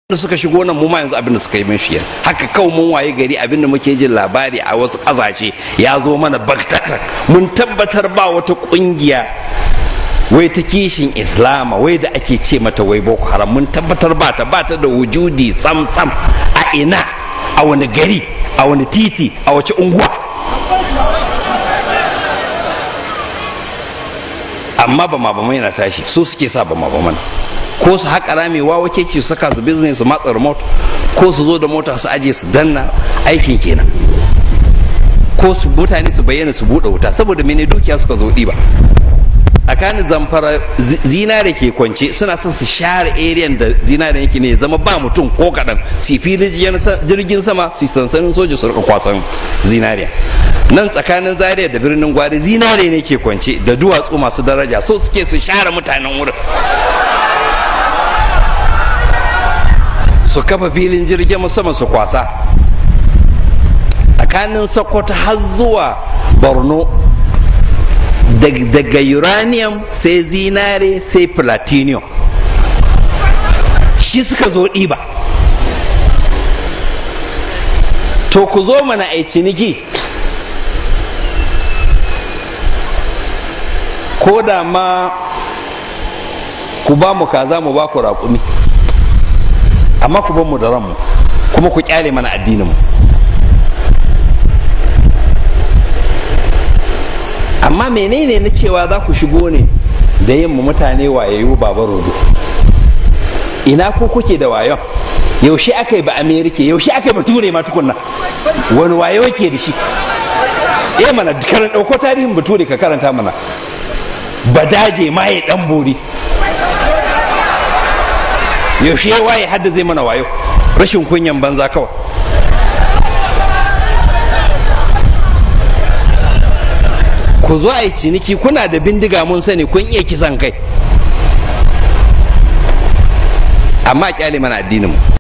da suka shigo nan mu ma yanzu abin da suka yi min shi haka kawai mun waye gari abin da muke jin labari a wasu ƙasashe ya zo mana bagtatan mun tabbatar ba wata ƙungiya wai ta kishin islama wai da ake ce mata wai boko haram mun tabbatar ba ta da wujudi sam a ina a wani gari a wani titi a wace unguwa amma ba mai na tashi su suke sa ba man ko su haƙa rami wawa keke su saka su business su matsa remote ko su zo da mota su aje su danna aikin kenan ko su mutane su bayyana su buɗe wuta saboda mene dukiya suka zo ɗiba tsakanin zamfara zinare ke kwance suna son su share area da zinare yake ne zama ba mutum ko kaɗan su fili jirgin sama su sansanin soja su rika kwasan zinariya nan tsakanin zaria da birnin gwari zinare ne ke kwance da duwatsu masu daraja so suke su share mutanen wurin su kafa filin jirgin sama su kwasa tsakanin sokoto har zuwa borno daga uranium sai zinare sai platinum shi suka zo ɗiba to ku zo mana a ciniki ko da ma ku ba mu kaza mu ba ku raƙumi amma ku ban mu da ranmu kuma ku kyale mana addininmu amma menene na cewa za ku shigo ne da yin mu mutane wayayyu baba rodo ina ko kuke da wayon yaushe aka yi ba amerika yaushe aka yi ba ture ma tukunna wani wayo ke da shi mana karan dauko tarihin bature ka karanta mana badaje ma ya dan bori yaushe ya waye hadda zai mana wayo rashin kunyan banza kawai ku zo a yi ciniki kuna da bindiga mun sani kun iya kisan kai amma kyale mana addinin mu